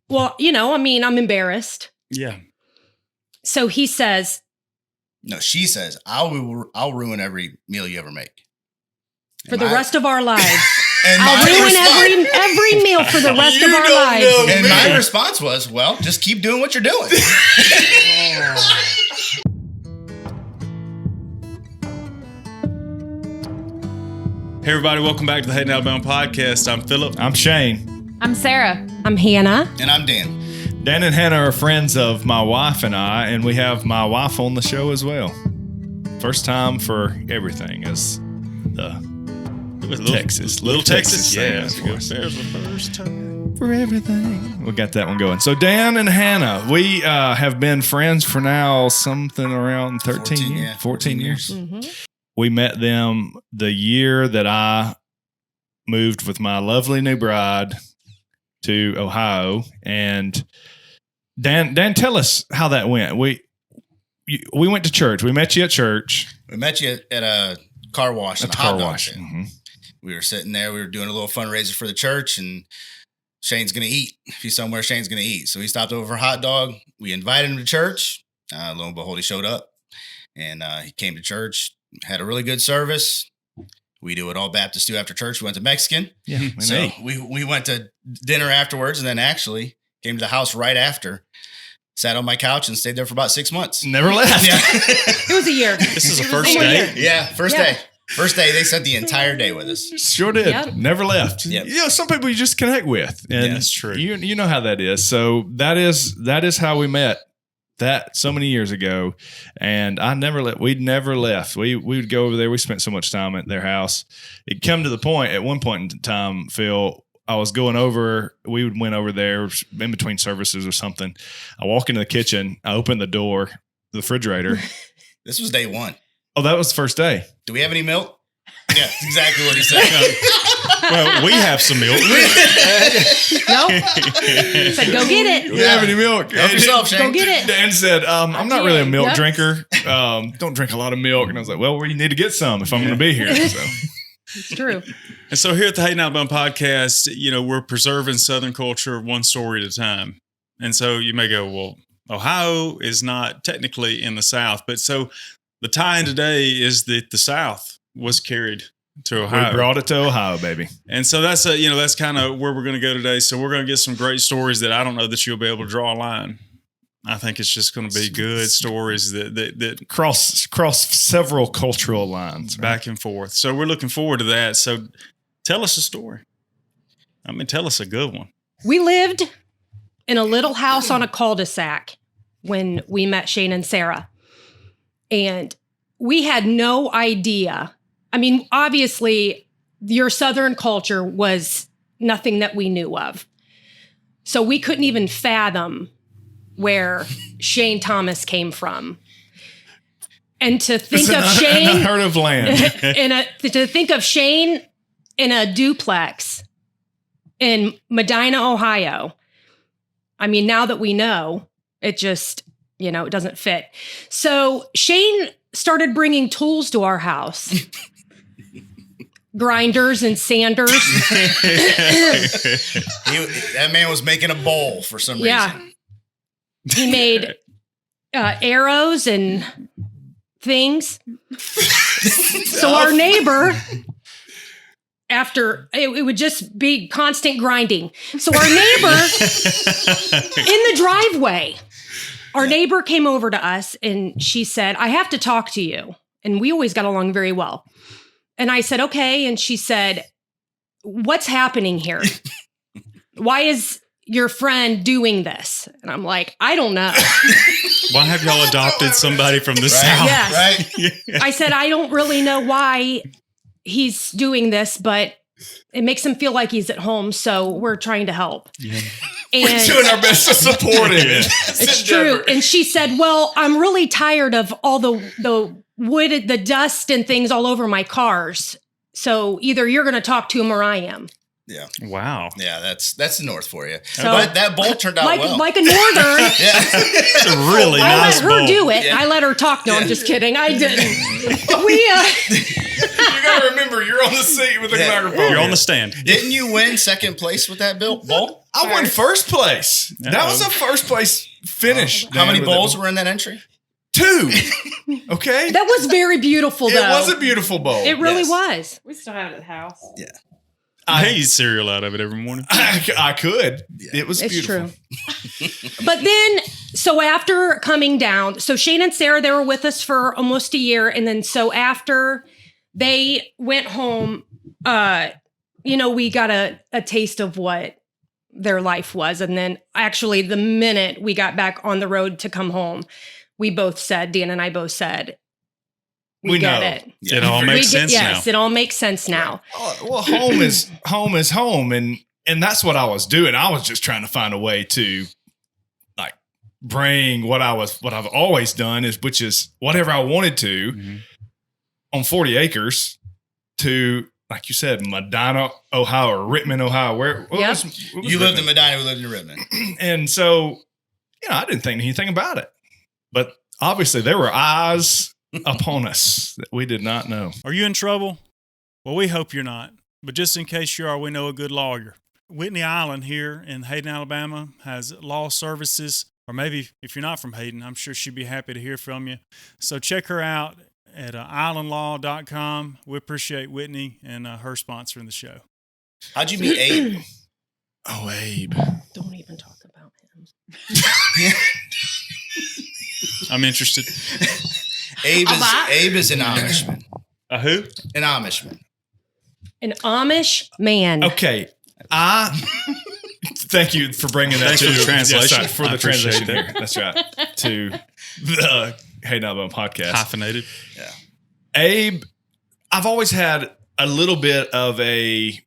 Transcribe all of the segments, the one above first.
Well, I'm embarrassed. Yeah. So he says. No, she says, I'll ruin every meal you ever make. For the rest of our lives. And I'll ruin every meal for the rest of our lives. And my response was, well, just keep doing what you're doing. Hey, everybody. Welcome back to the Hayden Alabama podcast. I'm Philip. I'm Shane. I'm Sarah. I'm Hannah. And I'm Dan. Dan and Hannah are friends of my wife and I, and we have my wife on the show as well. First time for everything is Texas. Little Texas. Yeah, There's the first time for everything. We got that one going. So Dan and Hannah, we have been friends for now something around 14 years. Mm-hmm. We met them the year that I moved with my lovely new bride to Ohio. And Dan, tell us how that went. We went to church. We met you at church. We met you at a car wash. At the car wash. Mm-hmm. We were sitting there. We were doing a little fundraiser for the church, and Shane's going to eat. If he's somewhere, Shane's going to eat. So he stopped over for a hot dog. We invited him to church. Lo and behold, he showed up, and he came to church, had a really good service. We do what all Baptists do after church. We went to Mexican. Yeah, so we went to dinner afterwards, and then actually came to the house right after. Sat on my couch and stayed there for about 6 months. Never left. Yeah. It was a year. This is a first day. Yeah, first day. First day, they spent the entire day with us. Sure did. Yep. Never left. Yep. Some people you just connect with. And Yeah, that's true. You know how that is. So that is how we met that so many years ago. And we'd never left. We would go over there. We spent so much time at their house. It come to the point, at one point in time, Phil, I was going over, we went over there in between services or something. I walk into the kitchen. I open the door, the refrigerator. This was day one. Oh, that was the first day. Do we have any milk? Yeah, that's exactly what he said. Well, we have some milk. Nope. Said, go get it. Do we have any milk? Help yourself, Shane. Go get it. Dan said, I'm not really a milk Yep. drinker. Don't drink a lot of milk. And I was like, well, you need to get some if I'm going to be here. So. It's true. And so here at the Hayden Alabama podcast, we're preserving Southern culture one story at a time. And so you may go, well, Ohio is not technically in the South. But so the tie-in today is that the South was carried to Ohio. We brought it to Ohio, baby. And so that's that's kind of where we're going to go today. So we're going to get some great stories that I don't know that you'll be able to draw a line. I think it's just going to be good stories that cross several cultural lines, right? Back and forth. So we're looking forward to that. So tell us a story. Tell us a good one. We lived in a little house on a cul-de-sac when we met Shane and Sarah. And we had no idea. Obviously, your Southern culture was nothing that we knew of. So we couldn't even fathom where Shane Thomas came from. And to think of Shane... unheard of land. to think of Shane in a duplex in Medina, Ohio. Now that we know, it just, it doesn't fit. So Shane started bringing tools to our house. Grinders and sanders. That man was making a bowl for some reason. Yeah. He made arrows and things. So our neighbor, after it would just be constant grinding. So our neighbor in the driveway, our neighbor came over to us and she said, I have to talk to you. And we always got along very well. And I said, okay. And she said, what's happening here? Why is your friend doing this? And I'm like, I don't know. Why have y'all adopted somebody from the South? Yes. Right? Yeah. I said, I don't really know why he's doing this, but it makes him feel like he's at home. So we're trying to help. Yeah. And We're doing our best to support it. it's true. And she said, well, I'm really tired of all the wood, the dust and things all over my cars. So either you're going to talk to him or I am. Yeah. Wow. Yeah, that's the North for you. So, but that bowl turned out well. Like a Northern. Yeah. It's a really I nice let her bowl. do it. Yeah. I let her talk. No, I'm just kidding. I didn't. You gotta remember, you're on the seat with the microphone. You're on the stand. Didn't you win second place with that bowl? I won first place. Uh-oh. That was a first place finish. How many Dan, with bowls that- were in that entry? 2. Okay. That was very beautiful, though. It was a beautiful bowl. It really Yes. was. We still have it at the house. Yeah. I eat cereal out of it every morning. I could. Yeah. It was It's beautiful. true. But then, so after coming down, so Shane and Sarah, they were with us for almost a year. And then, so after they went home, we got a taste of what their life was. And then, actually, the minute we got back on the road to come home, we both said, Dan and I both said, we get know. it. It all makes sense yes, now. it all makes sense now. Well, home is home, and that's what I was doing. I was just trying to find a way to like bring what I've always done which is whatever I wanted to Mm-hmm. on 40 acres to, like you said, Medina, Ohio, or Rittman, Ohio. What Yep. was You lived in Rittman? Medina, we lived in Rittman. And so, I didn't think anything about it, but obviously there were eyes upon us that we did not know. Are you in trouble? Well, we hope you're not. But just in case you are, we know a good lawyer. Whitney Island here in Hayden, Alabama has law services. Or maybe if you're not from Hayden, I'm sure she'd be happy to hear from you. So check her out at islandlaw.com. We appreciate Whitney and her sponsoring the show. How'd you meet Abe? Oh, Abe. Don't even talk about him. I'm interested. Abe is an Amishman. A who? An Amishman. An Amish man. Okay. Thank you for bringing that Thanks to for the translation. Yes, for I the appreciate translation that. here. That's right. To the Hey Alabama podcast. Hyphenated. Yeah. Abe, I've always had a little bit of a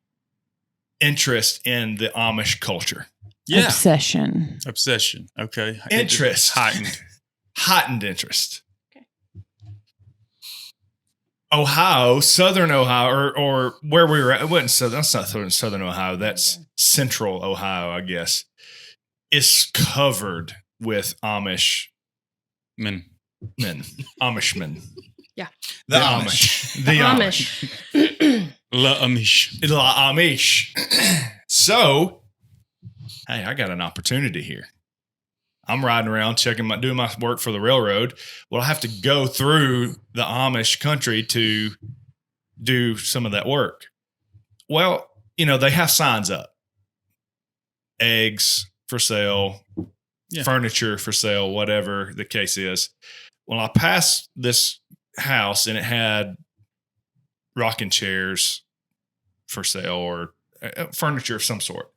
interest in the Amish culture. Yeah. Obsession. Obsession. Okay. Interest. Heightened. Heightened interest. Okay. Ohio, Southern Ohio, or where we were at, it wasn't Southern, that's not Southern Ohio, that's Central Ohio, I guess, is covered with Amish Men. men. Amishmen. The Amish. The Amish. La Amish. La Amish. So, hey, I got an opportunity here. I'm riding around doing my work for the railroad. Well, I have to go through the Amish country to do some of that work. Well, they have signs up. Eggs for sale, Yeah. furniture for sale, whatever the case is. Well, I passed this house and it had rocking chairs for sale or furniture of some sort.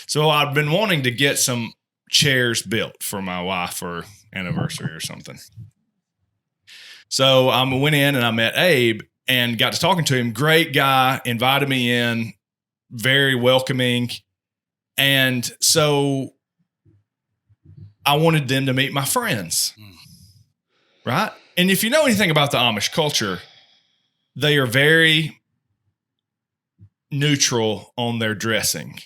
So I've been wanting to get some chairs built for my wife for anniversary or something. So I went in and I met Abe and got to talking to him. Great guy, invited me in, very welcoming. And so I wanted them to meet my friends. Right? And if you know anything about the Amish culture, they are very neutral on their dressing.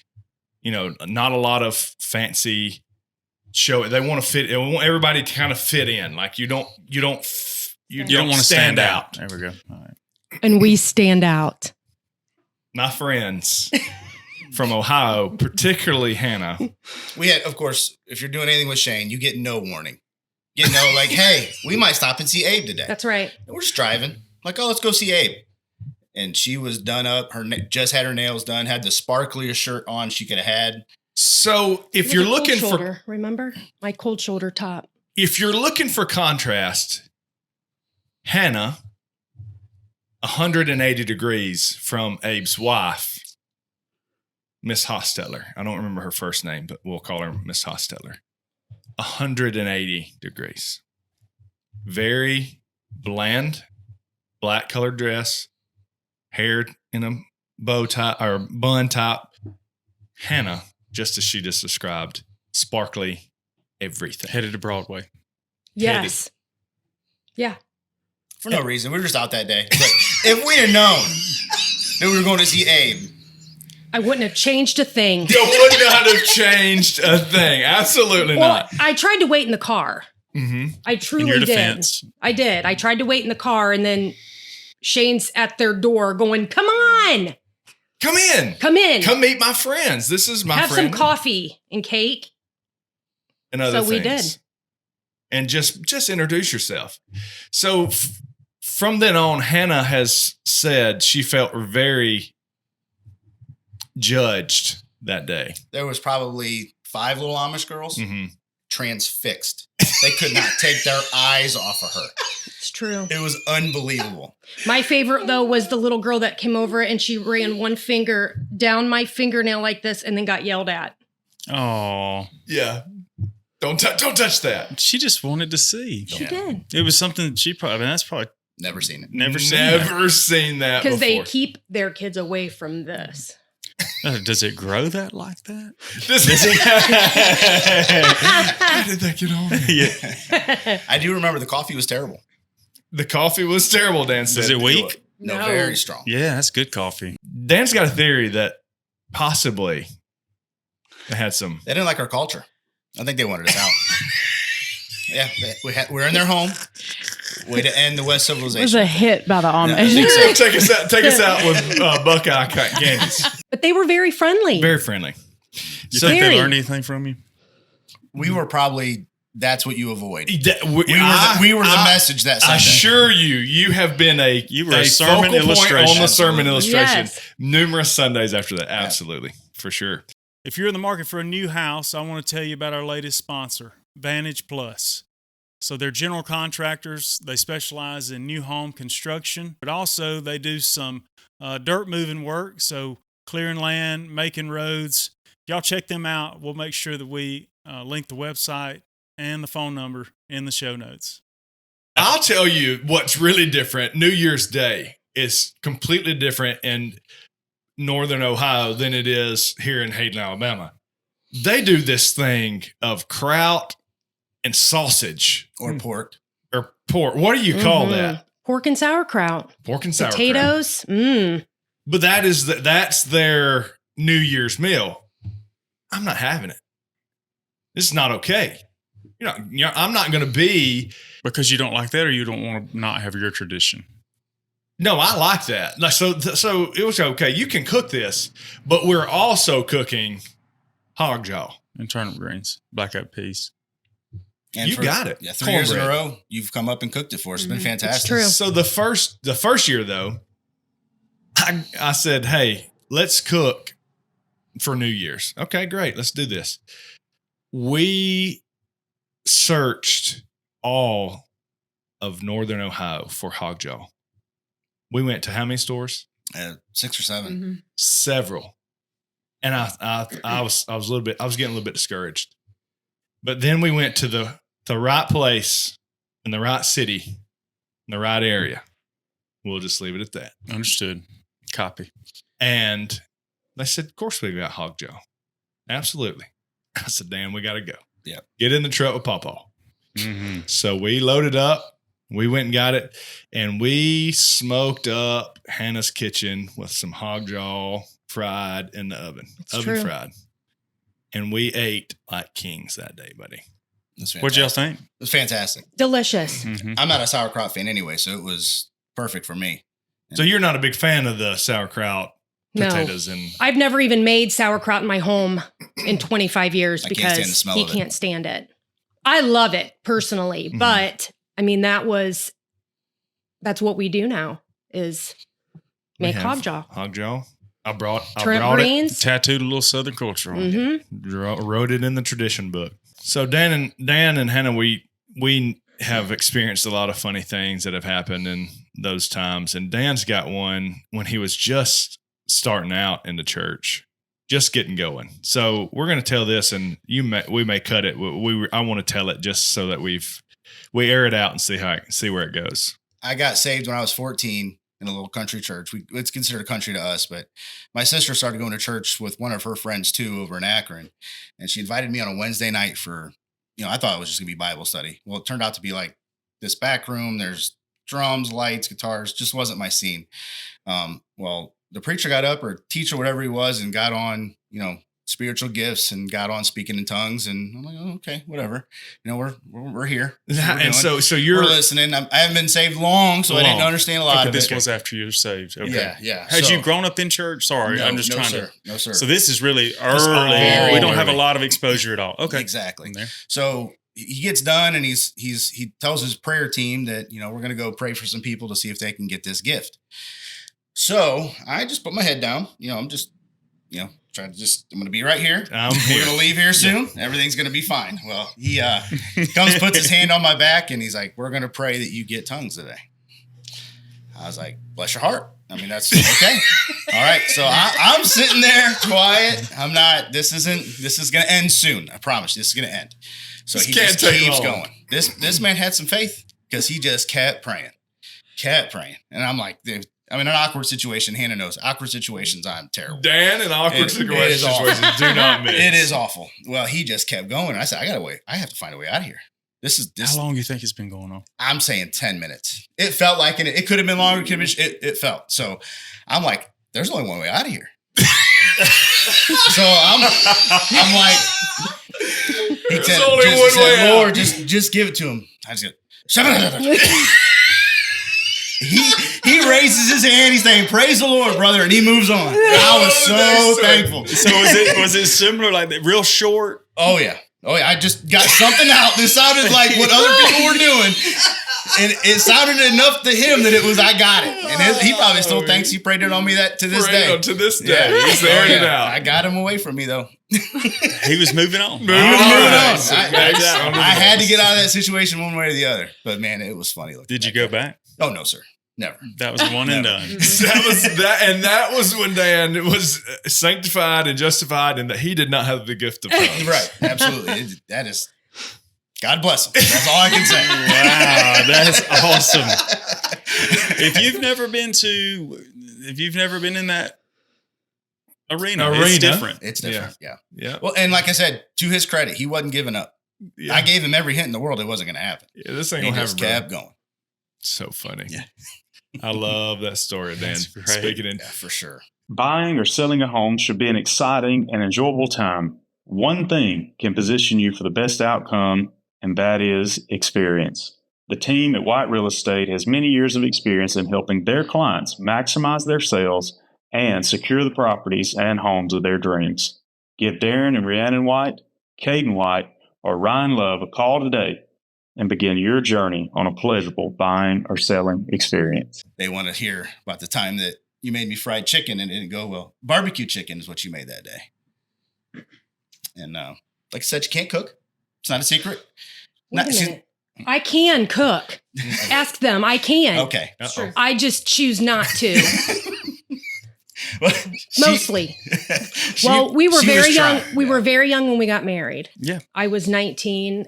Not a lot of fancy show. They want to fit. They want everybody to kind of fit in. Like you don't want to stand out. There we go. All right. And we stand out. My friends from Ohio, particularly Hannah. We had, of course, if you're doing anything with Shane, you get no warning. Get no, like, hey, we might stop and see Abe today. That's right. And we're just driving. Like, oh, let's go see Abe. And she was done up. Just had her nails done. Had the sparkliest shirt on she could have had. So if you're looking for, remember my cold shoulder top. if you're looking for contrast, Hannah, 180 degrees from Abe's wife, Miss Hosteller. I don't remember her first name, but we'll call her Miss Hosteller. 180 degrees. Very bland, black colored dress, hair in a bow tie or bun top. Hannah, just as she just described, sparkly everything. Headed to Broadway. Yes. Yeah. For no reason. We were just out that day. But if we had known that we were going to see Abe, I wouldn't have changed a thing. You would not have changed a thing. Absolutely Well, not. I tried to wait in the car. Mm-hmm. I truly In your did. defense. I did. I tried to wait in the car, and then Shane's at their door going, come on, Come in. come in. Come meet my friends. This is my Have friend. some coffee and cake. And other So we things. did. And just introduce yourself. So from then on, Hannah has said she felt very judged that day. There was probably 5 little Amish girls Mm-hmm. transfixed. They could not take their eyes off of her. It's true. It was unbelievable. My favorite, though, was the little girl that came over and she ran one finger down my fingernail like this and then got yelled at. Oh, Yeah. Don't touch that. she just wanted to see. She Yeah. did. It was something she probably, I mean, that's probably Never seen it. never seen. that. Never seen that Because they before. keep their kids away from this. Does it grow that like that? How did that get on? Yeah. I do remember the coffee was terrible. The coffee was terrible, Dan said. Is it weak? No, No. very strong. Yeah, that's good coffee. Dan's got a theory that possibly they had some. They didn't like our culture. I think they wanted us out. Yeah, we're in their home. Way to end the West It was civilization. a hit by the I Amish. think so. Take us out with Buckeye candies. But they were very friendly. Very friendly. You So- think they Very. learned anything from you? We were probably, that's what you avoid. We were the message that I Sunday. assure you have been a sermon focal point illustration. on the sermon illustration Yes. numerous Sundays after that. Absolutely, for sure. If you're in the market for a new house, I want to tell you about our latest sponsor, Vantage Plus. So they're general contractors. They specialize in new home construction, but also they do some dirt moving work. So clearing land, making roads. Y'all check them out. We'll make sure that we link the website and the phone number in the show notes. I'll tell you what's really different. New Year's Day is completely different in Northern Ohio than it is here in Hayden, Alabama. They do this thing of kraut and sausage Or pork. or pork. What do you call Mhm. that? Pork and sauerkraut. Pork and sauerkraut. Potatoes. But that's their New Year's meal. I'm not having it. This is not okay. I'm not going to be. Because you don't like that or you don't want to not have your tradition? No, I like that. Like, so it was okay. You can cook this, but we're also cooking hog jaw. And turnip greens, black eyed peas. And You got it. Yeah, 3 years in a Cornbread. row, you've come up and cooked it for us. It's been Mhm. fantastic. It's true. So the first year though, I said, hey, let's cook for New Year's. Okay, great. Let's do this. We searched all of Northern Ohio for hog jaw. We went to how many stores? 6 or 7. Mm-hmm. Several. And I was getting a little bit discouraged. But then we went to the right place in the right city, in the right area. We'll just leave it at that. Understood. Copy. And they said, of course we got hog jaw. Absolutely. I said, Dan, we got to go. Yep. Get in the truck with Pawpaw. Mm-hmm. So we loaded up. We went and got it. And we smoked up Hannah's kitchen with some hog jaw fried in the oven. It's oven true. fried. And we ate like kings that day, buddy. It's What'd y'all fantastic. think? It was fantastic. Delicious. Mm-hmm. I'm not a sauerkraut fan anyway, so it was perfect for me. So you're not a big fan of the sauerkraut, No. potatoes, and I've never even made sauerkraut in my home in 25 years I can't stand the because smell he of it. can't stand it. I love it personally, Mhm. but I mean, that's what we do now is we make have hog jaw. Hog jaw. I brought Turnip it. greens. Tattooed a little Southern culture on it. Mm-hmm. Wrote it in the tradition book. So Dan and Hannah, we have experienced a lot of funny things that have happened in those times. And Dan's got one when he was just starting out in the church, just getting going. So we're going to tell this, and we may cut it. I want to tell it just so that we air it out and see where it goes. I got saved when I was 14 in a little country church. It's considered a country to us, but my sister started going to church with one of her friends too over in Akron. And she invited me on a Wednesday night for, I thought it was just gonna be Bible study. Well, it turned out to be like this back room. There's drums, lights, guitars, just wasn't my scene. Well, the preacher got up or teacher, whatever he was, and got on, spiritual gifts and got on speaking in tongues. And I'm like, oh, okay, whatever. You know, we're here. And so we're you're listening. I haven't been saved long, so I didn't understand a lot of this it. was after you're saved. Okay. Yeah. Had you grown up in church? Sorry, No, I'm just trying sir. to. No, sir. So this is really It's early. very We don't have a early. lot of exposure at all. Okay. Exactly. There. So he gets done and he tells his prayer team that, you know, we're going to go pray for some people to see if they can get this gift. So I just put my head down. You know, I'm just, you know, I'm going to be right here. I'm We're here. going to leave here soon. Everything's going to be fine. Well, he comes, puts his hand on my back, and he's like, we're going to pray that you get tongues today. I was like, bless your heart. I mean, that's okay. All right. So I'm sitting there quiet. I'm not, this is going to end soon. I promise this is going to end. So This he can't just take keeps long. going. This man had some faith because he just kept praying. And I'm like, dude, I'm in an awkward situation. Hannah knows awkward situations. I'm terrible. Dan and awkward It is awful. situations do not mix. It is awful. Well, he just kept going. I said, I have to find a way out of here. This. How long do you think it's been going on? I'm saying 10 minutes. It felt like it could have been longer. It felt. So I'm like, there's only one way out of here. So I'm like, he said, only one way out. Lord, just give it to him. I just go, he raises his hand. He's saying, praise the Lord, brother. And he moves on. I was so thankful. So was it similar, like real short? Oh yeah. I just got something out that sounded like what other people were doing. And it sounded enough to him that it was, I got it. And he probably still thinks he prayed it on me to this day. To this day. He's airing it out. I got him away from me though. He was moving on. Moving on. Nice. I had to get out of that situation one way or the other. But man, it was funny. Did you go back? Oh no, sir. Never. That was one and done. That was when Dan was sanctified and justified, and that he did not have the gift of tongues. Right. Absolutely. That is, God bless him. That's all I can say. Wow, that's awesome. If you've never been in that arena, it's different. It's different. Yeah. Yeah. Well, and like I said, to his credit, he wasn't giving up. Yeah. I gave him every hint in the world it wasn't going to happen. Yeah, this ain't He gonna just happen. kept going. So funny. Yeah. I love that story, Dan. That's great. Speaking in Yeah, for sure. Buying or selling a home should be an exciting and enjoyable time. One thing can position you for the best outcome, and that is experience. The team at White Real Estate has many years of experience in helping their clients maximize their sales and secure the properties and homes of their dreams. Give Darren and Rhiannon White, Caden White, or Ryan Love a call today and begin your journey on a pleasurable buying or selling experience. They want to hear about the time that you made me fried chicken and it didn't go well. Barbecue chicken is what you made that day. And like I said, you can't cook. It's not a secret. Wait a minute. I can cook. Ask them. I can. Okay. Uh-oh. I just choose not to. Well, Mostly. Well, we were very young. We Yeah. were very young when we got married. Yeah. I was 19.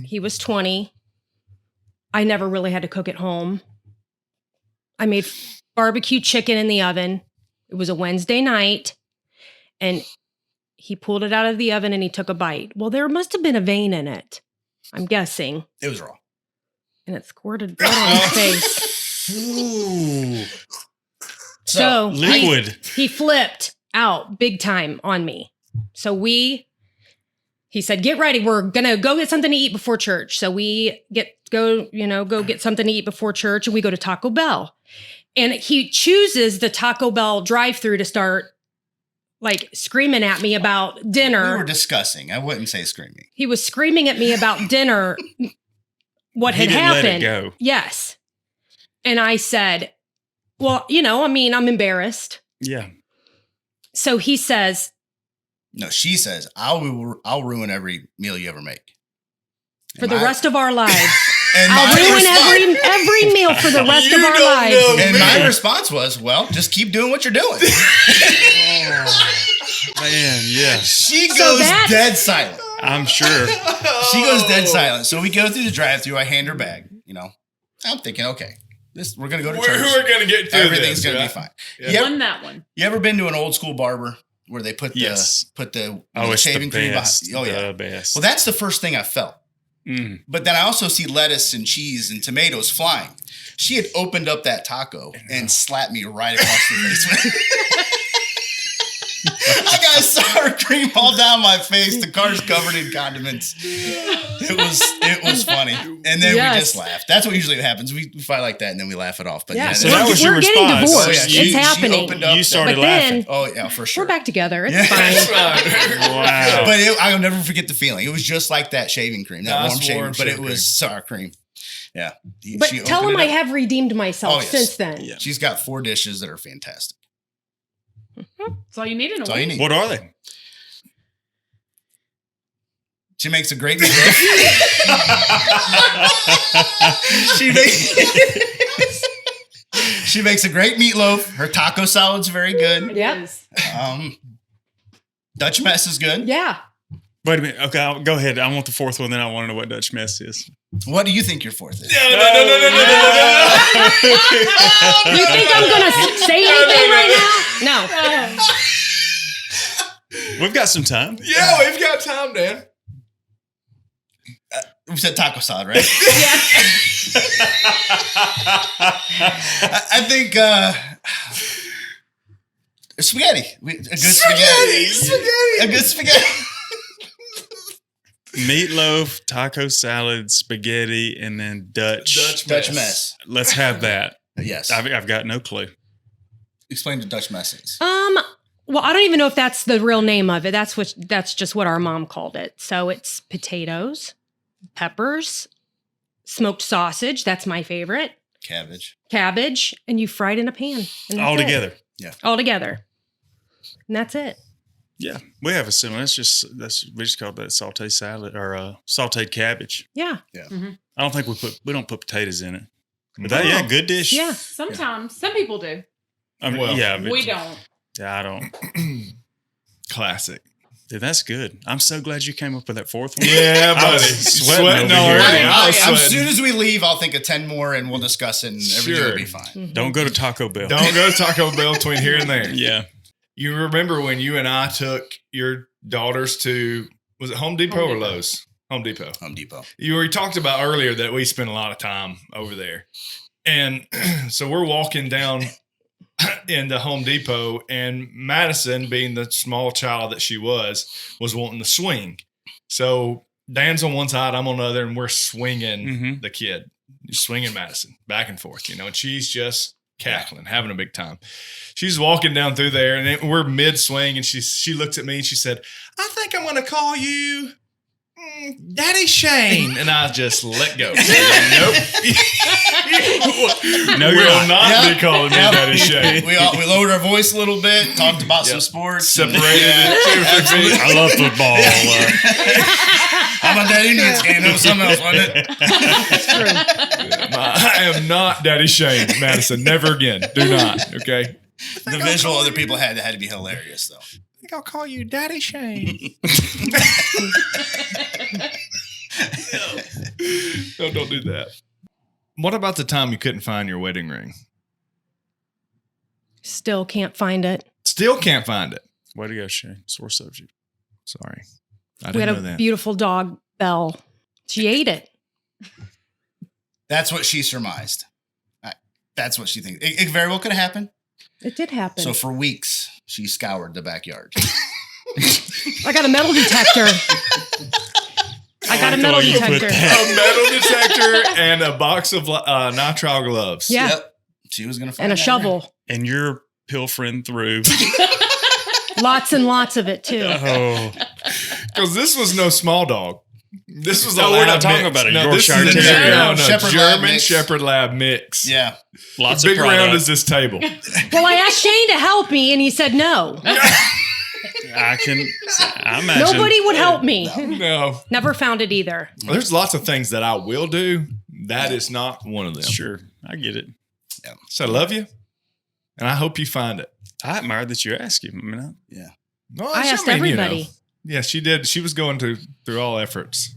He was 20. I never really had to cook at home. I made barbecue chicken in the oven. It was a Wednesday night. And he pulled it out of the oven and he took a bite. Well, there must have been a vein in it. I'm guessing. It was raw. And it squirted blood on his face. Ooh. So Liquid. he flipped out big time on me. So he said, get ready. We're going to go get something to eat before church. So we go get something to eat before church and we go to Taco Bell. And he chooses the Taco Bell drive-thru to start like screaming at me about dinner. We were discussing. I wouldn't say screaming. He was screaming at me about dinner, what He had didn't happened. let it go. Yes. And I said, well, I'm embarrassed. Yeah. So he says, No, she says, I'll ruin every meal you ever make. for the rest of our lives. And I'll my ruin response- every meal for the rest of our lives. And my response was, well, just keep doing what you're doing. Man, yeah. She So goes that's- dead silent. I'm sure. She goes dead silent. So we go through the drive-thru. I hand her bag. I'm thinking, okay, we're gonna go to church. We're going to get through Everything's this, gonna right? be fine. Yeah. Won that one. You ever been to an old school barber where they put Yes. the Oh, it's shaving the cream best. behind? Oh yeah. The best. Well, that's the first thing I felt. Mm. But then I also see lettuce and cheese and tomatoes flying. She had opened up that taco and slapped me right across the face. I got sour cream all down my face. The car's covered in condiments. It was funny. And then we just laughed. That's what usually happens. We fight like that and then we laugh it off. But Yeah, so that was your we're getting response. divorced. Oh, yeah. It's happening. You started But laughing. then Oh, yeah, for sure. we're back together. It's fine. Wow. But I'll never forget the feeling. It was just like that shaving cream, that Nice warm shaving, warm but shaving it was sour cream. Yeah. But She tell opened him it I up. have redeemed myself Oh, yes. since then. Yeah. She's got 4 dishes that are fantastic. That's all you need in a That's all you week. need. What are they? She makes a great meatloaf. She makes a great meatloaf. Her taco salad's very good. Yep. Dutch mess is good. Yeah. Wait a minute. Okay, go ahead. I want the 4th one. Then I want to know what Dutch mess is. What do you think your 4th is? You think I'm going to say anything right now? No. We've got some time. Yeah, we've got time, Dan. We said taco salad, right? Yeah. I think spaghetti. A good spaghetti. A good spaghetti. Meatloaf, taco salad, spaghetti, and then Dutch mess. Let's have that. Yes. I've got no clue. Explain the Dutch messes. Well, I don't even know if that's the real name of it. That's just what our mom called it. So it's potatoes, peppers, smoked sausage. That's my favorite. Cabbage, and you fry it in a pan. And All that's it. together. Yeah. All together. And that's it. Yeah, we have a similar. We just call that sauteed salad or sauteed cabbage. Yeah. I don't think we don't put potatoes in it. But that, good dish. Yeah. Sometimes. Some people do. I mean, Well, but We don't. Yeah, I don't. Classic. Dude, that's good. I'm so glad you came up with that 4th one. Yeah, I buddy. was sweating over already. here. I was As sweating. soon as we leave, I'll think of 10 more and we'll discuss it and everything will be fine. Don't go to Taco Bell. Don't go to Taco Bell between here and there. Yeah. You remember when you and I took your daughters to, was it Home Depot or Lowe's? Home Depot. Home Depot. You talked about earlier that we spent a lot of time over there. And so we're walking down into Home Depot, and Madison, being the small child that she was wanting to swing. So Dan's on one side, I'm on the other, and we're swinging the kid, swinging Madison back and forth, and she's just cackling, having a big time. She's walking down through there, and we're mid swing, and she looks at me and she said, "I think I'm going to call you Daddy Shane," and I just let go. Nope. No, Will you're not. not be calling me Daddy Shane. We lowered our voice a little bit, talked about some sports. Separated it. I love football. How about that Indians game? That was something else, wasn't it? I am not Daddy Shane, Madison. Never again. Do not. Okay. The visual other people had to be hilarious, though. I think I'll call you Daddy Shane. No, don't do that. What about the time you couldn't find your wedding ring? Still can't find it. Still can't find it. Way to go, Shane. Sore subject. Sorry. I We had didn't know a that. beautiful dog, Belle. She ate it. That's what she surmised. That's what she thinks. It very well could have happened. It did happen. So for weeks, she scoured the backyard. I got a metal detector. I got a metal you put detector. that. A metal detector and a box of nitrile gloves. Yeah. Yep. She was going to find And a that shovel. And you're pilfering through. Lots and lots of it, too. Oh, Because this was no small dog. This was No, a we're lab not talking mix. about a No, this Yorkshire is Terrier. No, Shepherd Lab German mix. Shepherd Lab mix. Yeah. lots Big of around product. as this table. Well, I asked Shane to help me, and he said no. I imagine. Nobody would help me. No. Never found it either. There's lots of things that I will do. That is not one of them. Sure, I get it. So I love you, and I hope you find it. I admire that you ask him. I mean, Well, I asked everybody. Yeah, she did. She was going through all efforts.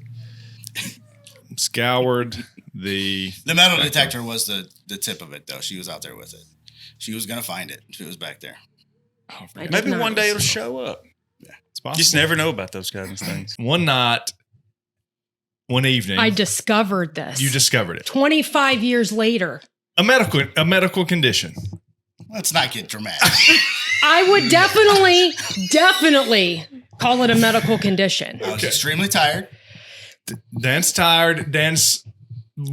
Scoured the metal detector was the tip of it, though. She was out there with it. She was going to find it if it was back there. I did maybe not. one day it'll show up. It's You possible. just never know about those kinds of things. One night, one evening, I discovered this. you discovered it. 25 years later. A medical condition. Let's not get dramatic. I would definitely call it a medical condition. I was extremely tired. Dan's tired. Dan's.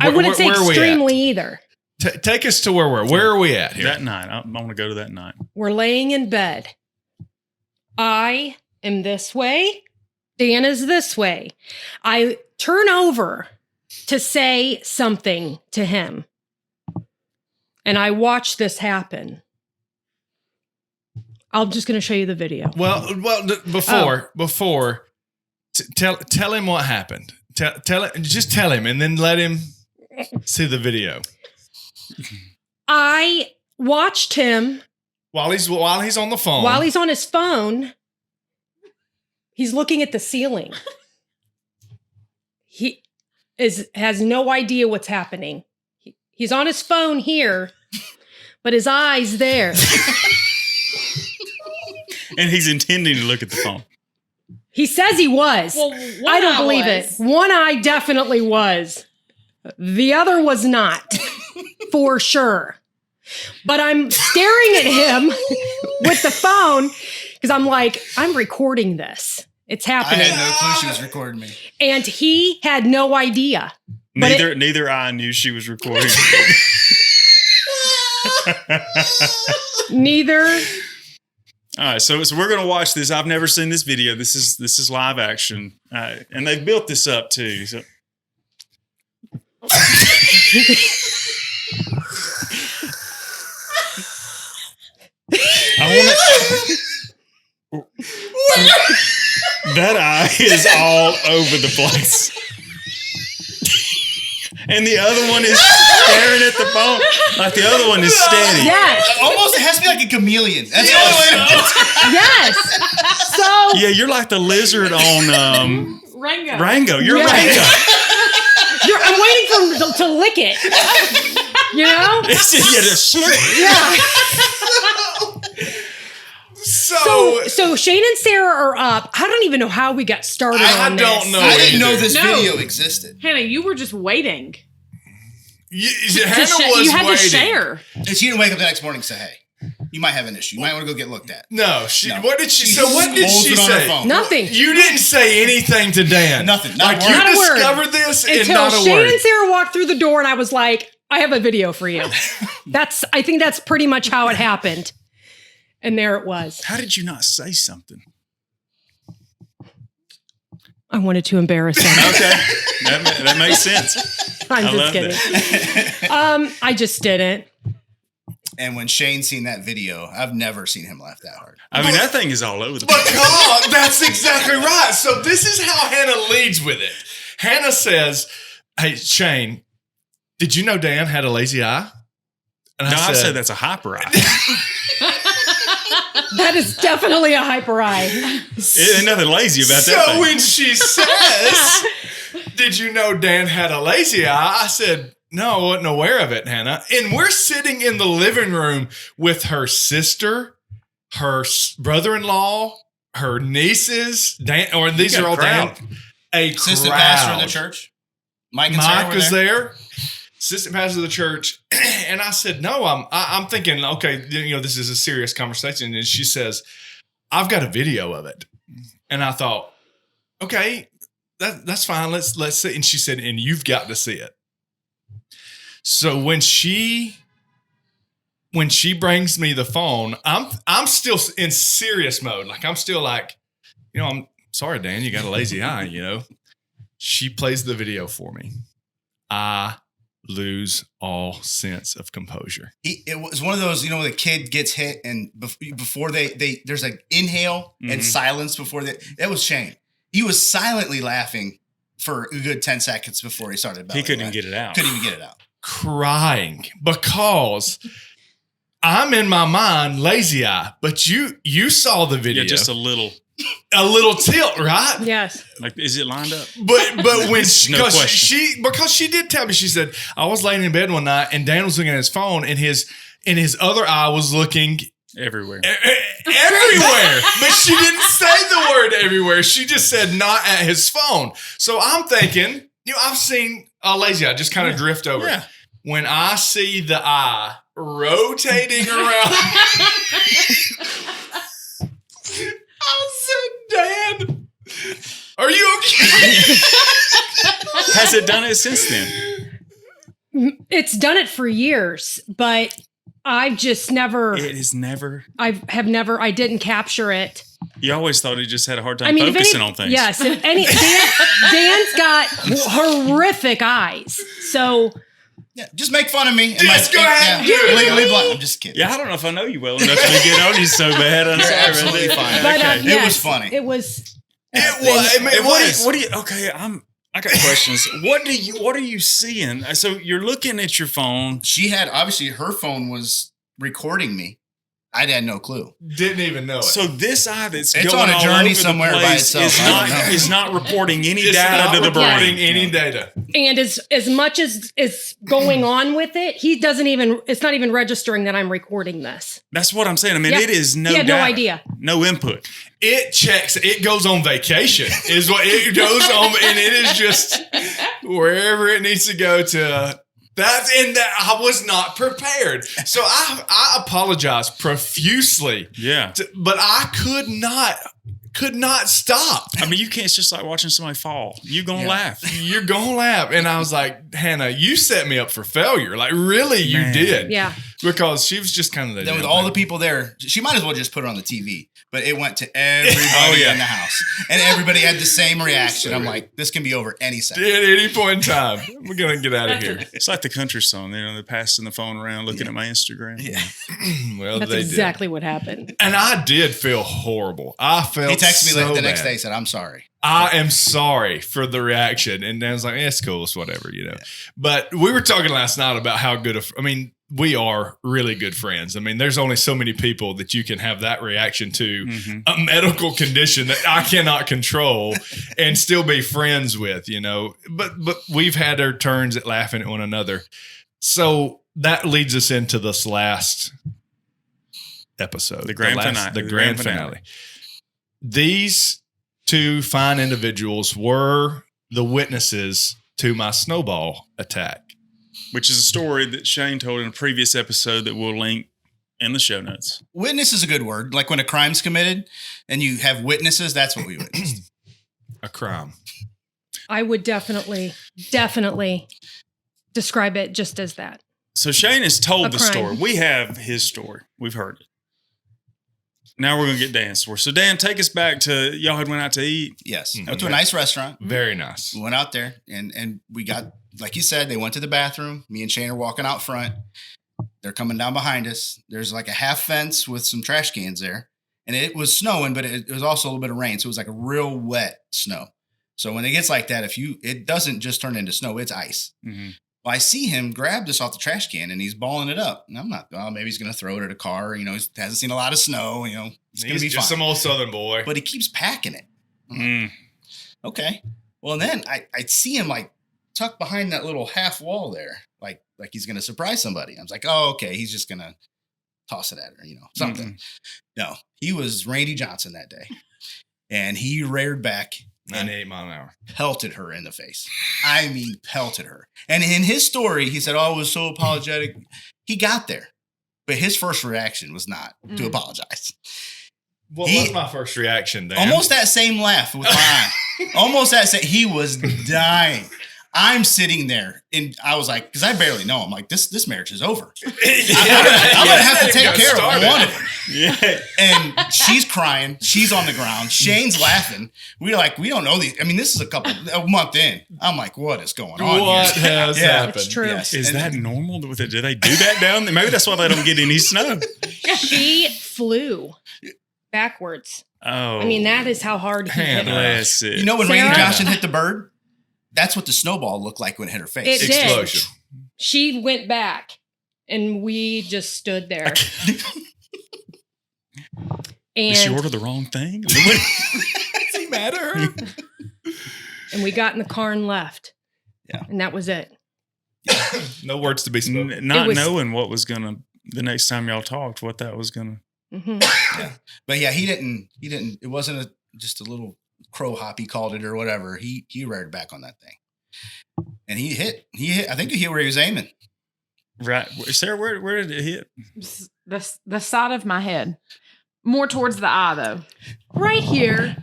I wouldn't say where are we at? extremely either. Take us to where are we at here? That night. I want to go to that night. We're laying in bed. I am this way. Dan is this way. I turn over to say something to him. And I watch this happen. I'm just going to show you the video. Well, before, tell him what happened. Just tell him, and then let him see the video. I watched him While he's on the phone. while he's on his phone. He's looking at the ceiling. He has no idea what's happening. He's on his phone here, but his eye's there. And he's intending to look at the phone. He says he was. Well, I don't believe it. One eye definitely was. The other was not, for sure. But I'm staring at him with the phone because I'm like, I'm recording this. It's I happening. had no clue she was recording me. And he had no idea. But Neither I knew she was recording. Neither. All right, so we're gonna watch this. I've never seen this video. This is live action, and they've built this up too. So. That eye is all over the place. And the other one is staring at the phone like the other one is steady. Yes. Almost, it has to be like a chameleon. That's the only way to do it. Yes. So Yeah, you're like the lizard on Rango. Rango. You're Yeah. Rango. I'm waiting for him to lick it. You know? It's just, yeah, just slurp. Yeah. So Shane and Sarah are up. I don't even know how we got started I on don't this. know. I didn't know this No. video existed. Hannah, you were just waiting. Hannah was You had waiting. to share. And she didn't wake up the next morning and say, hey, you might have an issue. You might want to go get looked at. No, No. What did she? She So what did holds she it on her say? phone. Nothing. You didn't say anything to Dan. Nothing. Not Like a you word. Not a word. discovered this and Until not a Shane word. and Sarah walked through the door and I was like, I have a video for you. I think that's pretty much how it happened. And there it was. How did you not say something? I wanted to embarrass him. Okay, that makes sense. I'm I just love kidding. I just didn't. And when Shane's seen that video, I've never seen him laugh that hard. I mean, that thing is all over the But place. God, that's exactly right. So this is how Hannah leads with it. Hannah says, "Hey Shane, did you know Dan had a lazy eye?" And No, I said that's a hyper eye. That is definitely a hyper eye. Ain't nothing lazy about so that thing. when she says, "Did you know Dan had a lazy eye?" I said, "No, I wasn't aware of it, Hannah." And we're sitting in the living room with her sister, her brother-in-law, her nieces. Dan, or these got are a all Dan. crowd. A Assistant crowd. pastor of the church. Mike and Sarah Mike were was there. there, assistant pastor of the church, and I said, "No, I'm thinking, okay, this is a serious conversation." And she says, "I've got a video of it," and I thought, okay, that's fine. Let's see. And she said, "And you've got to see it." So when she brings me the phone, I'm still in serious mode. Like I'm still like, I'm sorry, Dan, you got a lazy eye. She plays the video for me. I lose all sense of composure. It was one of those, where the kid gets hit and before they there's like inhale and silence before that was Shane. He was silently laughing for a good 10 seconds before he started. He couldn't even get it out. Couldn't even get it out. Crying because I'm in my mind lazy eye, but you saw the video. Yeah, just a little. A little tilt, right? Yes. Like, is it lined up? But when No question. because she did tell me, she said, I was laying in bed one night and Dan was looking at his phone and his other eye was looking Everywhere. everywhere. But she didn't say the word everywhere. She just said not at his phone. So I'm thinking, I've seen a lazy eye just kind of drift over. Yeah. When I see the eye rotating around, I said, Dan, are you okay? Has it done it since then? It's done it for years, but I've just never. It is never. I didn't capture it. You always thought he just had a hard time focusing on things. Yes, Dan's got horrific eyes. So Yeah, just make fun of me. And Just go ahead and do it. Legally blind. I'm just kidding. Yeah, I don't know if I know you well enough to get on you so bad. I'm You're sorry, absolutely man. fine. but Okay. It yes, was funny. It was. It was. I mean, What do you? Okay, I got questions. What are you seeing? So you're looking at your phone. She had, obviously, her phone was recording me. I had no clue. Didn't even know it. So this eye that's It's going on a all journey over somewhere the by place itself. I don't know. is not reporting any It's data not to the reporting brain. any data. And as much as is going on with it, he doesn't even. It's not even registering that I'm recording this. That's what I'm saying. I mean, Yeah. it is no He had no data, idea. no input. It checks. It goes on vacation. Is what it goes on, and it is just wherever it needs to go to. That's in that I was not prepared, so I apologize profusely. Yeah. But I could not stop. I mean, you can't. It's just like watching somebody fall. You're gonna laugh. You're gonna laugh, and I was like, Hannah, you set me up for failure. Like, really, you Man. did. Yeah. Because she was just kind of the. Then with all the people there, she might as well just put it on the TV. But it went to everybody in the house. And everybody had the same reaction. I'm like, this can be over any second. At any point in time, we're gonna get out of here. It's like the country song. They're passing the phone around, looking at my Instagram. Yeah. Well, That's they exactly what happened. did, and I did feel horrible. I felt. He texted me so the next bad. day and said, I'm sorry. I am sorry for the reaction. And Dan's like, it's cool. It's whatever, you know. But we were talking last night about how good we are really good friends. I mean, there's only so many people that you can have that reaction to a medical condition that I cannot control and still be friends with, you know. But we've had our turns at laughing at one another. So that leads us into this last episode. The grand finale. The grand finale. These two fine individuals were the witnesses to my snowball attack. Which is a story that Shane told in a previous episode that we'll link in the show notes. Witness is a good word. Like when a crime's committed and you have witnesses, that's what we witnessed. A crime. I would definitely describe it just as that. So Shane has told A the crime. story. We have his story. We've heard it. Now we're going to get Dan's story. So Dan, take us back to y'all had went out to eat. Yes. Went to a nice restaurant. Very nice. We went out there and we got, like you said, they went to the bathroom. Me and Shane are walking out front. They're coming down behind us. There's like a half fence with some trash cans there. And it was snowing, but it was also a little bit of rain. So it was like a real wet snow. So when it gets like that, it doesn't just turn into snow, it's ice. Mm-hmm. Well, I see him grab this off the trash can and he's balling it up. And I'm not, maybe he's going to throw it at a car. You know, he hasn't seen a lot of snow. You know, it's going to be just fine. some old Southern boy. But he keeps packing it. I'm like, Mm. okay. Well, and then I see him like tucked behind that little half wall there, like he's going to surprise somebody. I was like, oh, okay. He's just going to toss it at her, you know, something. Mm-hmm. No, he was Randy Johnson that day. And he reared back and 98 mile an hour. pelted her in the face. I mean, pelted her. And in his story, he said, oh, I was so apologetic. He got there. But his first reaction was not to apologize. What was my first reaction then? Almost that same laugh with my eye. Almost that same. He was dying. I'm sitting there and I was like, because I barely know him. Like, this marriage is over. I'm gonna have to take care of one of them. Yeah. And she's crying. She's on the ground. Shane's laughing. We don't know these. I mean, this is a month in. I'm like, what is going on What here? has Yeah. happened? It's true. Yes. Is And- that normal? Do they do that down there? Maybe that's why they don't get any snow. She flew backwards. Oh. I mean, that is how hard he hit her. Bless it. You know when Sarah? Randy Johnson hit the bird? That's what the snowball looked like when it hit her face. It did. Explosion. She went back and we just stood there. Did she And, order the wrong thing? Does he mad at her? and we got in the car and left. Yeah. And that was it. No words to be spoken. Not It was- knowing what was gonna the next time y'all talked, what that was gonna. hmm But yeah, he didn't, it wasn't just a little crow hop, he called it or whatever. He reared back on that thing. And he hit, I think he hit where he was aiming. Right, Sarah. Where did it hit? The side of my head. More towards the eye, though. Right here.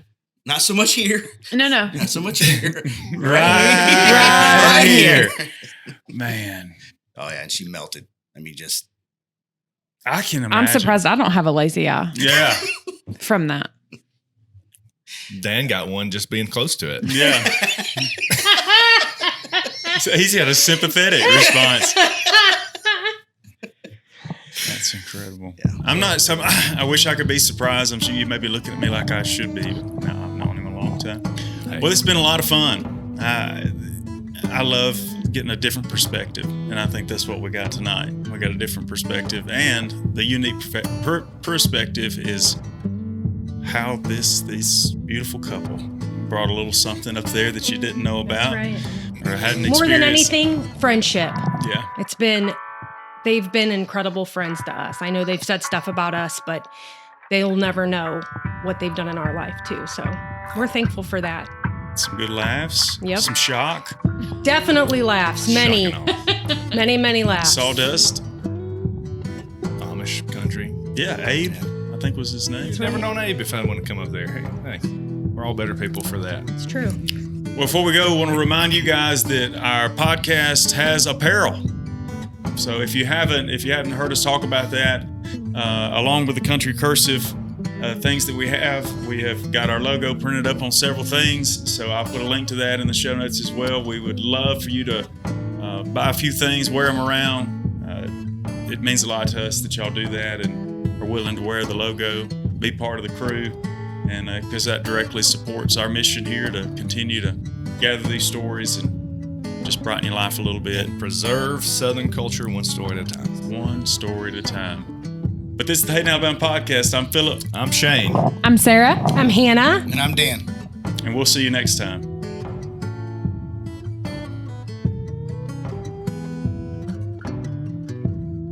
Not so much here. No. Not so much here. Right here. Man, Oh yeah, and she melted. I mean, just I can imagine. I'm surprised I don't have a lazy eye Yeah. from that. Dan got one just being close to it. Yeah. So he's got a sympathetic response. That's incredible. Yeah. I'm not. I wish I could be surprised. I'm sure you may be looking at me like I should be. But no, I've known him a long time. Hey. Well, it's been a lot of fun. I love getting a different perspective, and I think that's what we got tonight. We got a different perspective, and the unique perspective is how this beautiful couple brought a little something up there that you didn't know about or hadn't experienced. More than anything, friendship. Yeah. They've been incredible friends to us. I know they've said stuff about us, but they'll never know what they've done in our life too. So we're thankful for that. Some good laughs. Yep. Some shock. Definitely laughs. Many, Shocking many, many laughs. Sawdust. Amish country. Yeah, Abe, I think was his name. You've never known Abe if I want to come up there. Hey, we're all better people for that. It's true. Well, before we go, I want to remind you guys that our podcast has apparel. So if you haven't heard us talk about that, along with the country cursive things that we have got our logo printed up on several things. So I'll put a link to that in the show notes as well. We would love for you to buy a few things, wear them around. It means a lot to us that y'all do that and are willing to wear the logo, be part of the crew, and because that directly supports our mission here to continue to gather these stories and just brighten your life a little bit. Preserve Southern culture one story at a time. One story at a time. But this is the Hayden Alabama Podcast. I'm Philip. I'm Shane. I'm Sarah. I'm Hannah. and I'm Dan. And we'll see you next time.